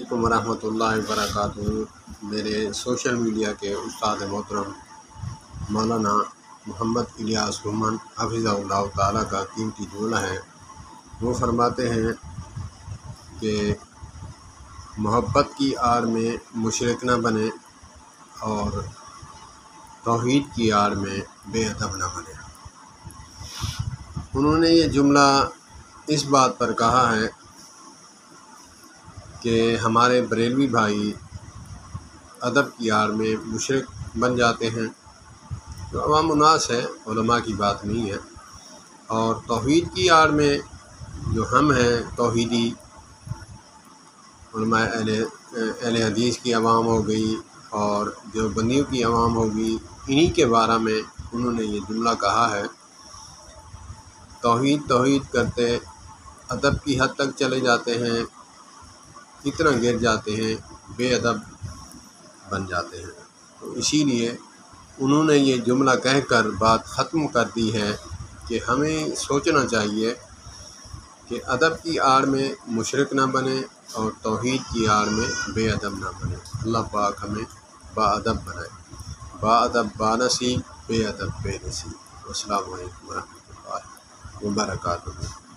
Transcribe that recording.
علیکم ورحمۃ اللہ وبرکاتہ۔ میرے سوشل میڈیا کے استاد محترم مولانا محمد الیاس رومن حفظہ اللہ تعالیٰ کا قیمتی جملہ ہے۔ وہ فرماتے ہیں کہ محبت کی آڑ میں مشرک نہ بنے اور توحید کی آڑ میں بے ادب نہ بنے۔ انہوں نے یہ جملہ اس بات پر کہا ہے کہ ہمارے بریلوی بھائی ادب کی آڑ میں مشرک بن جاتے ہیں، جو عوام الناس ہے، علماء کی بات نہیں ہے، اور توحید کی آڑ میں جو ہم ہیں توحیدی علماء اہل حدیث کی عوام ہو گئی اور جو بندیوں کی عوام ہوگی، انہی کے بارے میں انہوں نے یہ جملہ کہا ہے۔ توحید کرتے ادب کی حد تک چلے جاتے ہیں، اتنا گر جاتے ہیں، بے ادب بن جاتے ہیں۔ تو اسی لیے انہوں نے یہ جملہ کہہ کر بات ختم کر دی ہے کہ ہمیں سوچنا چاہیے کہ ادب کی آڑ میں مشرک نہ بنے اور توحید کی آڑ میں بے ادب نہ بنے۔ اللہ پاک ہمیں با ادب بنائے، با ادب با نصیب، بے ادب بے نصیب۔ السلام علیکم ورحمۃ اللہ وبرکاتہ۔